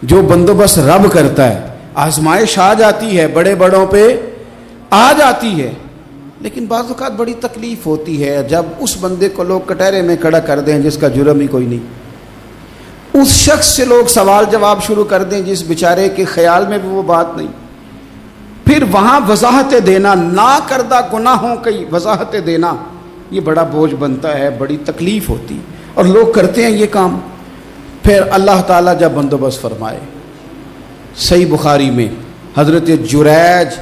جو بندوبست رب کرتا ہے. آزمائش آ جاتی ہے, بڑے بڑوں پہ آ جاتی ہے, لیکن بعض اوقات بڑی تکلیف ہوتی ہے جب اس بندے کو لوگ کٹہرے میں کھڑا کر دیں جس کا جرم ہی کوئی نہیں, اس شخص سے لوگ سوال جواب شروع کر دیں جس بیچارے کے خیال میں بھی وہ بات نہیں. پھر وہاں وضاحتیں دینا, نہ کردہ گناہوں کی وضاحتیں دینا, یہ بڑا بوجھ بنتا ہے, بڑی تکلیف ہوتی, اور لوگ کرتے ہیں یہ کام. پھر اللہ تعالیٰ جب بندوبست فرمائے, صحیح بخاری میں حضرت جریج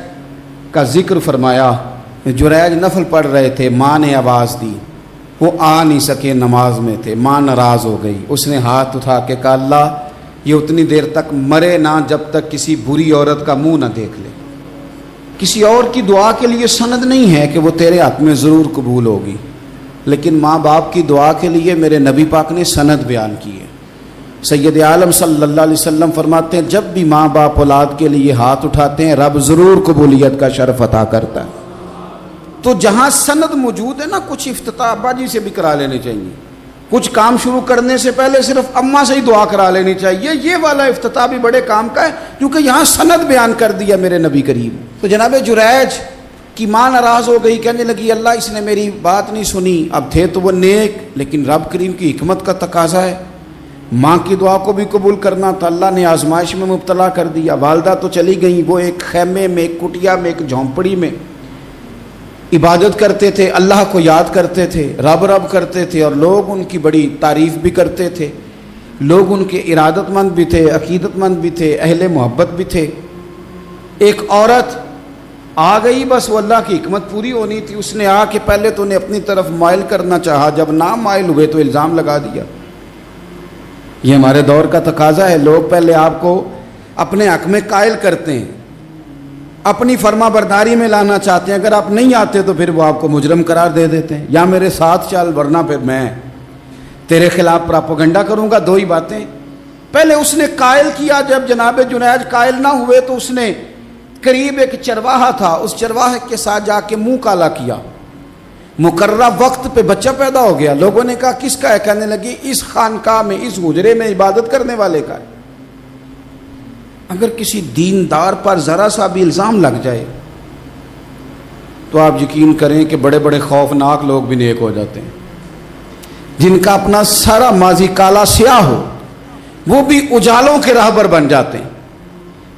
کا ذکر فرمایا. جریج نفل پڑھ رہے تھے, ماں نے آواز دی, وہ آ نہیں سکے, نماز میں تھے, ماں ناراض ہو گئی. اس نے ہاتھ اٹھا کے کہا اللہ یہ اتنی دیر تک مرے نہ جب تک کسی بری عورت کا منہ نہ دیکھ لے. کسی اور کی دعا کے لیے سند نہیں ہے کہ وہ تیرے حق میں ضرور قبول ہوگی, لیکن ماں باپ کی دعا کے لیے میرے نبی پاک نے سند بیان کی ہے. سید عالم صلی اللہ علیہ وسلم فرماتے ہیں جب بھی ماں باپ اولاد کے لیے ہاتھ اٹھاتے ہیں رب ضرور قبولیت کا شرف عطا کرتا ہے. تو جہاں سند موجود ہے نا, کچھ افتتاح ابا جی سے بھی کرا لینے چاہیے, کچھ کام شروع کرنے سے پہلے صرف اماں سے ہی دعا کرا لینی چاہیے. یہ والا افتتاح بھی بڑے کام کا ہے کیونکہ یہاں سند بیان کر دیا میرے نبی کریم. تو جناب جریج کی ماں ناراض ہو گئی, کہنے لگی اللہ اس نے میری بات نہیں سنی. اب تھے تو وہ نیک, لیکن رب کریم کی حکمت کا تقاضا ہے, ماں کی دعا کو بھی قبول کرنا تھا. اللہ نے آزمائش میں مبتلا کر دیا. والدہ تو چلی گئیں, وہ ایک خیمے میں, ایک کٹیا میں, ایک جھونپڑی میں عبادت کرتے تھے, اللہ کو یاد کرتے تھے, رب رب کرتے تھے, اور لوگ ان کی بڑی تعریف بھی کرتے تھے. لوگ ان کے ارادت مند بھی تھے, عقیدت مند بھی تھے, اہل محبت بھی تھے. ایک عورت آ گئی, بس وہ اللہ کی حکمت پوری ہونی تھی. اس نے آ کے پہلے تو انہیں اپنی طرف مائل کرنا چاہا, جب نہ مائل ہوئے تو الزام لگا دیا. یہ ہمارے دور کا تقاضا ہے, لوگ پہلے آپ کو اپنے حق میں قائل کرتے ہیں, اپنی فرما برداری میں لانا چاہتے ہیں. اگر آپ نہیں آتے تو پھر وہ آپ کو مجرم قرار دے دیتے ہیں, یا میرے ساتھ چل ورنہ پھر میں تیرے خلاف پراپیگنڈا کروں گا. دو ہی باتیں. پہلے اس نے قائل کیا, جب جناب جنید قائل نہ ہوئے تو اس نے قریب ایک چرواہا تھا, اس چرواہے کے ساتھ جا کے منہ کالا کیا. مقررہ وقت پہ بچہ پیدا ہو گیا. لوگوں نے کہا کس کا ہے؟ کہنے لگی اس خانقاہ میں, اس حجرے میں عبادت کرنے والے کا ہے. اگر کسی دیندار پر ذرا سا بھی الزام لگ جائے تو آپ یقین کریں کہ بڑے بڑے خوفناک لوگ بھی نیک ہو جاتے ہیں. جن کا اپنا سارا ماضی کالا سیاہ ہو وہ بھی اجالوں کے راہبر بن جاتے ہیں.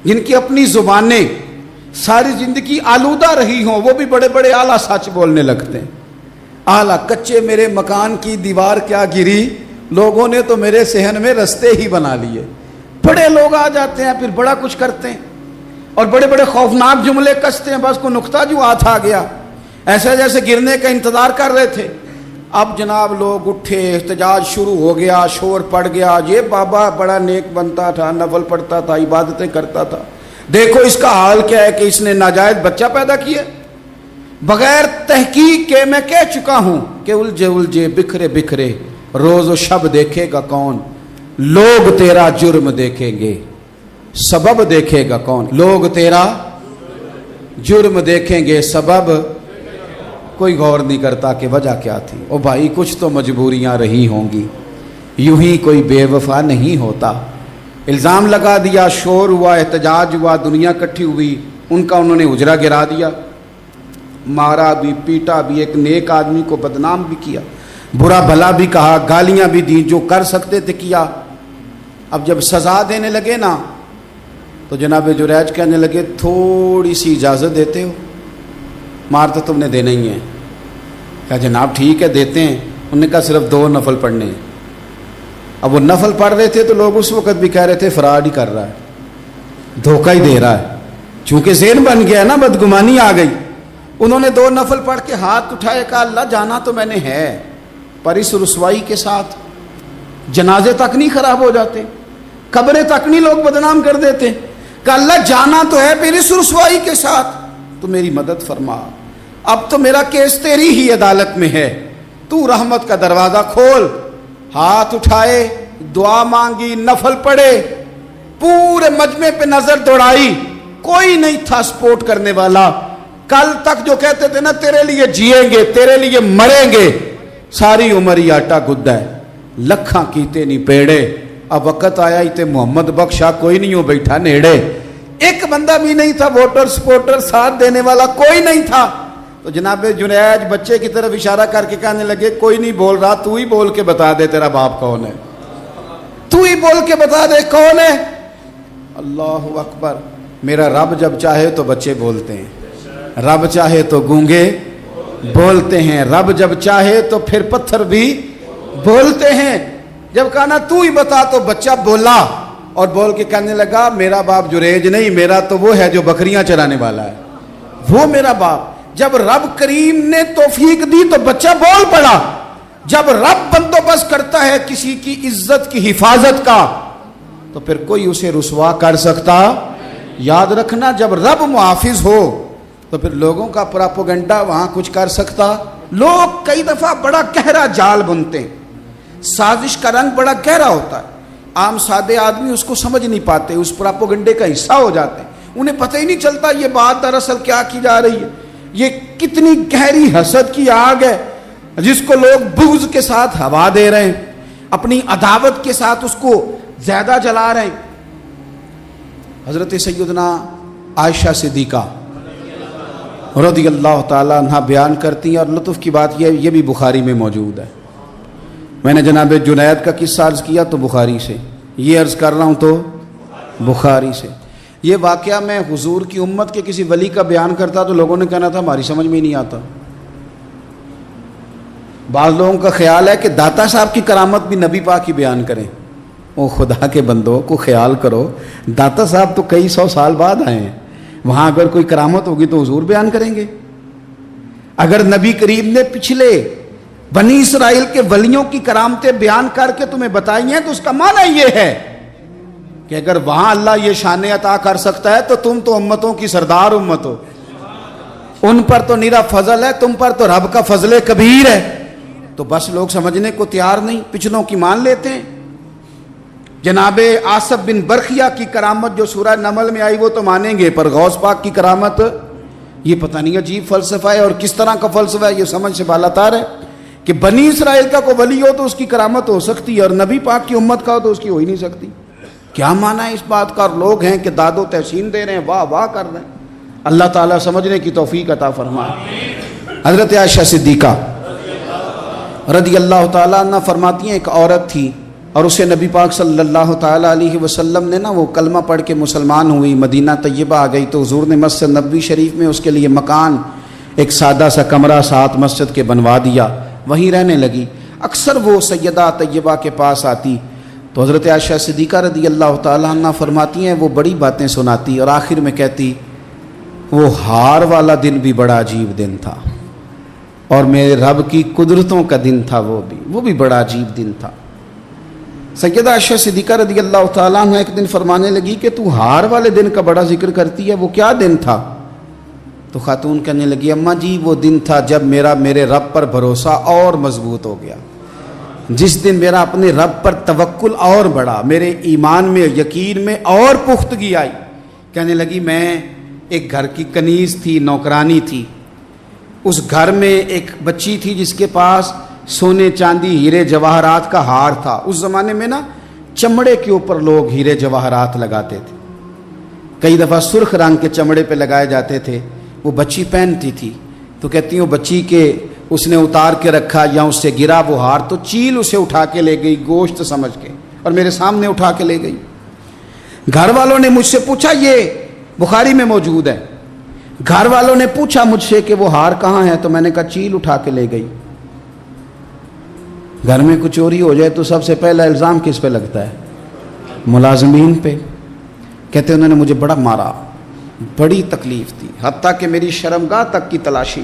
جن کی اپنی زبانیں ساری زندگی آلودہ رہی ہوں وہ بھی بڑے بڑے اعلیٰ سچ بولنے لگتے ہیں. اعلیٰ کچے میرے مکان کی دیوار کیا گری, لوگوں نے تو میرے صحن میں رستے ہی بنا لیے. بڑے لوگ آ جاتے ہیں, پھر بڑا کچھ کرتے ہیں اور بڑے بڑے خوفناک جملے کستے ہیں. بس کو نقطہ جو ہاتھ آ گیا, ایسے جیسے گرنے کا انتظار کر رہے تھے. اب جناب لوگ اٹھے, احتجاج شروع ہو گیا, شور پڑ گیا. یہ بابا بڑا نیک بنتا تھا, نفل پڑھتا تھا, عبادتیں کرتا تھا, دیکھو اس کا حال کیا ہے کہ اس نے ناجائز بچہ پیدا کیا. بغیر تحقیق کے میں کہہ چکا ہوں کہ الجھے الجھے بکھرے بکھرے روز و شب دیکھے گا کون. لوگ تیرا جرم دیکھیں گے, سبب دیکھے گا کون. لوگ تیرا جرم دیکھیں گے, سبب کوئی غور نہیں کرتا کہ وجہ کیا تھی. او بھائی کچھ تو مجبوریاں رہی ہوں گی, یوں ہی کوئی بے وفا نہیں ہوتا. الزام لگا دیا, شور ہوا, احتجاج ہوا, دنیا اکٹھی ہوئی, ان کا انہوں نے حجرہ گرا دیا, مارا بھی, پیٹا بھی, ایک نیک آدمی کو بدنام بھی کیا, برا بھلا بھی کہا, گالیاں بھی دیں, جو کر سکتے تھے کیا. اب جب سزا دینے لگے نا تو جناب جریج کہنے لگے تھوڑی سی اجازت دیتے ہو, مار تو تم نے دینا ہی ہے. کہا جناب ٹھیک ہے دیتے ہیں. انہوں نے کہا صرف 2 نفل پڑھنے ہیں. اب وہ نفل پڑھ رہے تھے تو لوگ اس وقت بھی کہہ رہے تھے فراڈ ہی کر رہا ہے, دھوکہ ہی دے رہا ہے, چونکہ ذہن بن گیا نا, بدگمانی آ گئی. انہوں نے 2 نفل پڑھ کے ہاتھ اٹھائے, کہا اللہ جانا تو میں نے ہے, پر اس رسوائی کے ساتھ جنازے تک نہیں خراب ہو جاتے, قبریں تک نہیں لوگ بدنام کر دیتے. کہ اللہ جانا تو ہے, پھر اس رسوائی کے ساتھ تو میری مدد فرما. اب تو میرا کیس تیری ہی عدالت میں ہے, تو رحمت کا دروازہ کھول. ہاتھ اٹھائے, دعا مانگی, نفل پڑھے, پورے مجمع پہ نظر دوڑائی, کوئی نہیں تھا سپورٹ کرنے والا. کل تک جو کہتے تھے نا تیرے لیے جیئیں گے, تیرے لیے مریں گے, ساری عمر ہی آٹا گدا ہے. لکھاں کیتے نہیں پیڑے, اب وقت آیا ہی تے محمد بخشا کوئی نہیں ہو بیٹھا نیڑے, ایک بندہ بھی نہیں تھا, ووٹر سپورٹر ساتھ دینے والا کوئی نہیں تھا. تو جناب جنید بچے کی طرف اشارہ کر کے کہنے لگے کوئی نہیں بول رہا, تو ہی بول کے بتا دے تیرا باپ کون ہے, تو ہی بول کے بتا دے کون ہے. اللہ اکبر. میرا رب جب چاہے تو بچے بولتے ہیں, رب چاہے تو گونگے بولتے ہیں, رب جب چاہے تو پھر پتھر بھی بولتے ہیں. جب کہا نا تو ہی بتا تو بچہ بولا اور بول کے کہنے لگا میرا باپ جریج نہیں, میرا تو وہ ہے جو بکریاں چرانے والا ہے, وہ میرا باپ. جب رب کریم نے توفیق دی تو بچہ بول پڑا. جب رب بندوبست کرتا ہے کسی کی عزت کی حفاظت کا تو پھر کوئی اسے رسوا کر سکتا. یاد رکھنا جب رب محافظ ہو تو پھر لوگوں کا پراپوگنڈا وہاں کچھ کر سکتا. لوگ کئی دفعہ بڑا گہرا جال بنتے ہیں, سازش کا رنگ بڑا گہرا ہوتا ہے, عام سادے آدمی اس کو سمجھ نہیں پاتے, اس پراپوگنڈے کا حصہ ہو جاتے ہیں, انہیں پتہ ہی نہیں چلتا یہ بات دراصل کیا کی جا رہی ہے. یہ کتنی گہری حسد کی آگ ہے جس کو لوگ بغض کے ساتھ ہوا دے رہے ہیں, اپنی عداوت کے ساتھ اس کو زیادہ جلا رہے ہیں. حضرت سیدنا عائشہ صدیقہ رضی اللہ تعالیٰ عنہ بیان کرتی ہیں, اور لطف کی بات یہ بھی بخاری میں موجود ہے. میں نے جناب جنید کا قصہ عرض کیا تو بخاری سے, یہ عرض کر رہا ہوں تو بخاری سے. یہ واقعہ میں حضور کی امت کے کسی ولی کا بیان کرتا تو لوگوں نے کہنا تھا ہماری سمجھ میں ہی نہیں آتا. بعض لوگوں کا خیال ہے کہ داتا صاحب کی کرامت بھی نبی پاک کی بیان کریں. او خدا کے بندوں کو خیال کرو, داتا صاحب تو کئی سو سال بعد آئے ہیں, وہاں اگر کوئی کرامت ہوگی تو حضور بیان کریں گے. اگر نبی کریم نے پچھلے بنی اسرائیل کے ولیوں کی کرامتیں بیان کر کے تمہیں بتائی ہیں تو اس کا معنی یہ ہے کہ اگر وہاں اللہ یہ شان عطا کر سکتا ہے تو تم تو امتوں کی سردار امت ہو, ان پر تو نیرا فضل ہے, تم پر تو رب کا فضل کبیر ہے. تو بس لوگ سمجھنے کو تیار نہیں, پچھلوں کی مان لیتے ہیں. جناب آصف بن برخیہ کی کرامت جو سورہ نمل میں آئی وہ تو مانیں گے, پر غوث پاک کی کرامت یہ پتہ نہیں عجیب فلسفہ ہے, اور کس طرح کا فلسفہ ہے یہ سمجھ سے بالاتار ہے کہ بنی اسرائیل کا کوئی ولی ہو تو اس کی کرامت ہو سکتی ہے, اور نبی پاک کی امت کا ہو تو اس کی ہو ہی نہیں سکتی. کیا معنی ہے اس بات کا؟ اور لوگ ہیں کہ داد و تحسین دے رہے ہیں, واہ واہ کر رہے ہیں. اللہ تعالیٰ سمجھنے کی توفیق عطا فرمائے. حضرت عائشہ صدیقہ رضی اللہ تعالیٰ عنہ فرماتی ہیں ایک عورت تھی اور اسے نبی پاک صلی اللہ تعالیٰ علیہ وسلم نے وہ کلمہ پڑھ کے مسلمان ہوئی, مدینہ طیبہ آ گئی تو حضور نے مسجد نبوی شریف میں اس کے لیے مکان, ایک سادہ سا کمرہ ساتھ مسجد کے بنوا دیا, وہیں رہنے لگی. اکثر وہ سیدہ طیبہ کے پاس آتی تو حضرت عائشہ صدیقہ رضی اللہ تعالیٰ عنہ فرماتی ہیں وہ بڑی باتیں سناتی اور آخر میں کہتی وہ ہار والا دن بھی بڑا عجیب دن تھا, اور میرے رب کی قدرتوں کا دن تھا, وہ بھی بڑا عجیب دن تھا. سیدہ عائشہ صدیقہ رضی اللہ تعالیٰ عنہ ایک دن فرمانے لگی کہ تو ہار والے دن کا بڑا ذکر کرتی ہے, وہ کیا دن تھا؟ تو خاتون کہنے لگی اماں جی وہ دن تھا جب میرے رب پر بھروسہ اور مضبوط ہو گیا, جس دن میرا اپنے رب پر توکل اور بڑھا, میرے ایمان میں یقین میں اور پختگی آئی. کہنے لگی میں ایک گھر کی کنیز تھی, نوکرانی تھی, اس گھر میں ایک بچی تھی جس کے پاس سونے چاندی ہیرے جواہرات کا ہار تھا. اس زمانے میں نا چمڑے کے اوپر لوگ ہیرے جواہرات لگاتے تھے, کئی دفعہ سرخ رنگ کے چمڑے پہ لگائے جاتے تھے. وہ بچی پہنتی تھی تو کہتی ہوں بچی کے اس نے اتار کے رکھا یا اس سے گرا وہ ہار تو چیل اسے اٹھا کے لے گئی گوشت سمجھ کے, اور میرے سامنے اٹھا کے لے گئی. گھر والوں نے مجھ سے پوچھا, یہ بخاری میں موجود ہے, گھر والوں نے پوچھا مجھ سے کہ وہ ہار کہاں ہے, تو میں نے کہا چیل اٹھا کے لے گئی. گھر میں کچھ چوری ہو جائے تو سب سے پہلا الزام کس پہ لگتا ہے؟ ملازمین پہ. کہتے انہوں نے مجھے بڑا مارا, بڑی تکلیف تھی, حتیٰ کہ میری شرمگاہ تک کی تلاشی,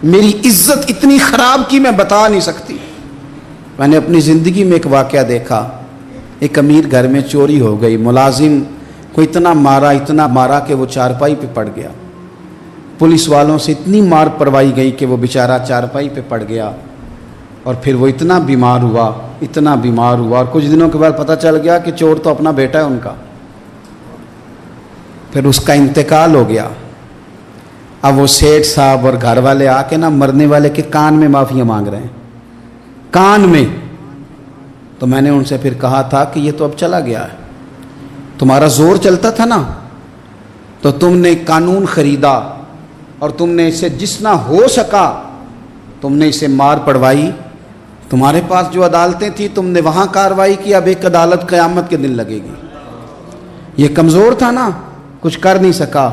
میری عزت اتنی خراب کی میں بتا نہیں سکتی. میں نے اپنی زندگی میں ایک واقعہ دیکھا, ایک امیر گھر میں چوری ہو گئی, ملازم کو اتنا مارا کہ وہ چارپائی پہ پڑ گیا. پولیس والوں سے اتنی مار پروائی گئی کہ وہ بیچارہ چارپائی پہ پڑ گیا, اور پھر وہ اتنا بیمار ہوا, اور کچھ دنوں کے بعد پتہ چل گیا کہ چور تو اپنا بیٹا ہے ان کا. پھر اس کا انتقال ہو گیا. اب وہ سیٹھ صاحب اور گھر والے آ کے نا مرنے والے کے کان میں معافیاں مانگ رہے ہیں, کان میں. تو میں نے ان سے پھر کہا تھا کہ یہ تو اب چلا گیا ہے، تمہارا زور چلتا تھا نا، تو تم نے قانون خریدا اور تم نے اسے جتنا ہو سکا تم نے اسے مار پڑوائی، تمہارے پاس جو عدالتیں تھیں تم نے وہاں کارروائی کی، اب ایک عدالت قیامت کے دن لگے گی۔ یہ کمزور تھا نا، کچھ کر نہیں سکا۔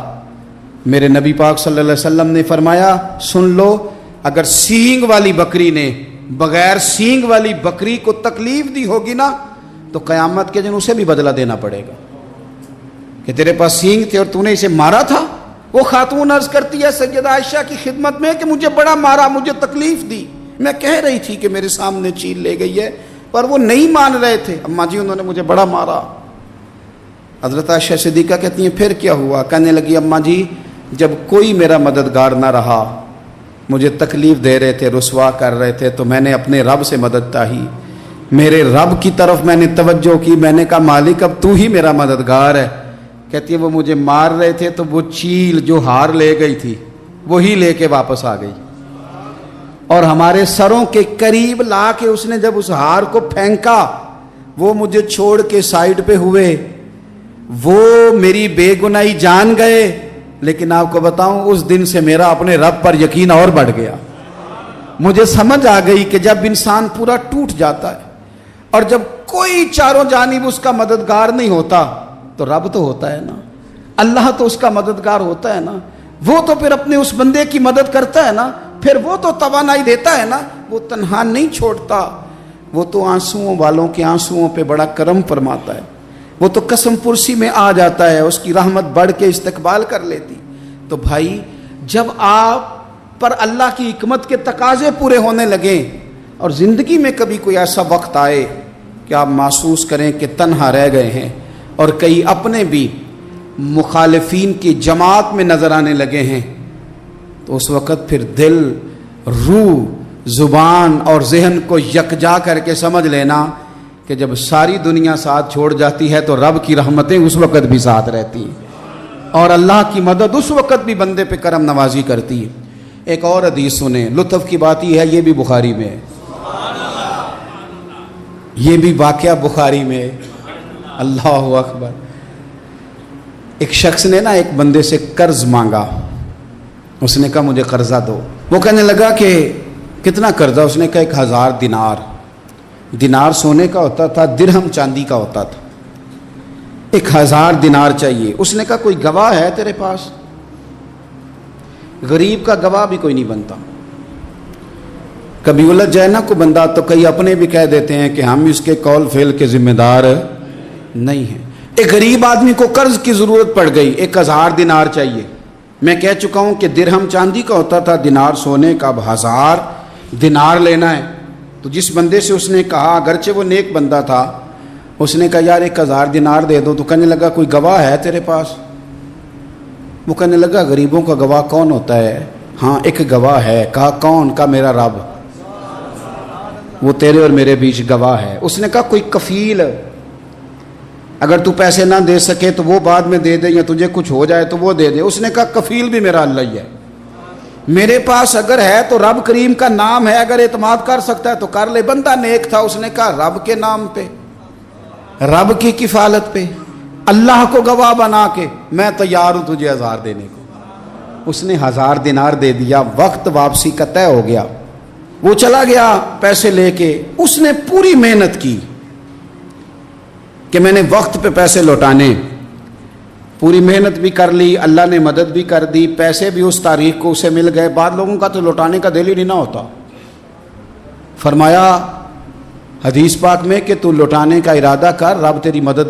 میرے نبی پاک صلی اللہ علیہ وسلم نے فرمایا سن لو، اگر سینگ والی بکری نے بغیر سینگ والی بکری کو تکلیف دی ہوگی نا تو قیامت کے دن اسے بھی بدلہ دینا پڑے گا کہ تیرے پاس سینگ تھے اور تو نے اسے مارا تھا۔ وہ خاتون عرض کرتی ہے سیدہ عائشہ کی خدمت میں کہ مجھے بڑا مارا، مجھے تکلیف دی، میں کہہ رہی تھی کہ میرے سامنے چیل لے گئی ہے پر وہ نہیں مان رہے تھے، اماں جی انہوں نے مجھے بڑا مارا۔ حضرت عائشہ صدیقہ کہتی ہیں پھر کیا ہوا؟ کہنے لگی اماں جی جب کوئی میرا مددگار نہ رہا، مجھے تکلیف دے رہے تھے، رسوا کر رہے تھے، تو میں نے اپنے رب سے مدد چاہی، میرے رب کی طرف میں نے توجہ کی، میں نے کہا مالک اب تو ہی میرا مددگار ہے۔ کہتی ہے وہ مجھے مار رہے تھے تو وہ چیل جو ہار لے گئی تھی وہی لے کے واپس آ گئی، اور ہمارے سروں کے قریب لا کے اس نے جب اس ہار کو پھینکا، وہ مجھے چھوڑ کے سائیڈ پہ ہوئے، وہ میری بے گناہی جان گئے، لیکن آپ کو بتاؤں اس دن سے میرا اپنے رب پر یقین اور بڑھ گیا۔ مجھے سمجھ آ گئی کہ جب انسان پورا ٹوٹ جاتا ہے اور جب کوئی چاروں جانب اس کا مددگار نہیں ہوتا تو رب تو ہوتا ہے نا، اللہ تو اس کا مددگار ہوتا ہے نا، وہ تو پھر اپنے اس بندے کی مدد کرتا ہے نا، پھر وہ تو توانائی دیتا ہے نا، وہ تنہا نہیں چھوڑتا، وہ تو آنسوؤں والوں کے آنسوؤں پہ بڑا کرم فرماتا ہے، وہ تو قسم پرسی میں آ جاتا ہے، اس کی رحمت بڑھ کے استقبال کر لیتی۔ تو بھائی جب آپ پر اللہ کی حکمت کے تقاضے پورے ہونے لگیں اور زندگی میں کبھی کوئی ایسا وقت آئے کہ آپ محسوس کریں کہ تنہا رہ گئے ہیں اور کئی اپنے بھی مخالفین کی جماعت میں نظر آنے لگے ہیں، تو اس وقت پھر دل، روح، زبان اور ذہن کو یکجا کر کے سمجھ لینا کہ جب ساری دنیا ساتھ چھوڑ جاتی ہے تو رب کی رحمتیں اس وقت بھی ساتھ رہتی ہیں اور اللہ کی مدد اس وقت بھی بندے پہ کرم نوازی کرتی ہے۔ ایک اور حدیث سنیں، لطف کی بات یہ ہے یہ بھی بخاری میں ہے، یہ بھی واقعہ بخاری میں ہے۔ اللہ اکبر۔ ایک شخص نے نا ایک بندے سے قرض مانگا، اس نے کہا مجھے قرضہ دو، وہ کہنے لگا کہ کتنا قرضہ؟ اس نے کہا 1000 دینار۔ دینار سونے کا ہوتا تھا، درہم چاندی کا ہوتا تھا، 1000 دینار چاہیے۔ اس نے کہا کوئی گواہ ہے تیرے پاس؟ غریب کا گواہ بھی کوئی نہیں بنتا، کبھی الجھ جائے نا کوئی بندہ تو کئی اپنے بھی کہہ دیتے ہیں کہ ہم اس کے قول فعل کے ذمہ دار نہیں ہیں۔ ایک غریب آدمی کو قرض کی ضرورت پڑ گئی، 1000 دینار چاہیے۔ میں کہہ چکا ہوں کہ درہم چاندی کا ہوتا تھا، دینار سونے کا، اب 1000 دینار لینا ہے۔ تو جس بندے سے اس نے کہا، اگرچہ وہ نیک بندہ تھا، اس نے کہا یار 1000 دینار دے دو، تو کہنے لگا کوئی گواہ ہے تیرے پاس؟ وہ کہنے لگا غریبوں کا گواہ کون ہوتا ہے؟ ہاں ایک گواہ ہے۔ کہا کون؟ کہا میرا رب، وہ تیرے اور میرے بیچ گواہ ہے۔ اس نے کہا کوئی کفیل، اگر تو پیسے نہ دے سکے تو وہ بعد میں دے دے، یا تجھے کچھ ہو جائے تو وہ دے دے۔ اس نے کہا کفیل بھی میرا اللہ ہی ہے، میرے پاس اگر ہے تو رب کریم کا نام ہے، اگر اعتماد کر سکتا ہے تو کر لے۔ بندہ نیک تھا، اس نے کہا رب کے نام پہ، رب کی کفالت پہ، اللہ کو گواہ بنا کے میں تیار ہوں تجھے 1000 دینے کو۔ اس نے 1000 دینار دے دیا، وقت واپسی کا طے ہو گیا، وہ چلا گیا پیسے لے کے۔ اس نے پوری محنت کی کہ میں نے وقت پہ پیسے لوٹانے، پوری محنت بھی کر لی، اللہ نے مدد بھی کر دی، پیسے بھی اس تاریخ کو اسے مل گئے۔ بعض لوگوں کا تو لوٹانے کا دل ہی نہیں نہ ہوتا۔ فرمایا حدیث پاک میں کہ تو لوٹانے کا ارادہ کر، رب تیری مدد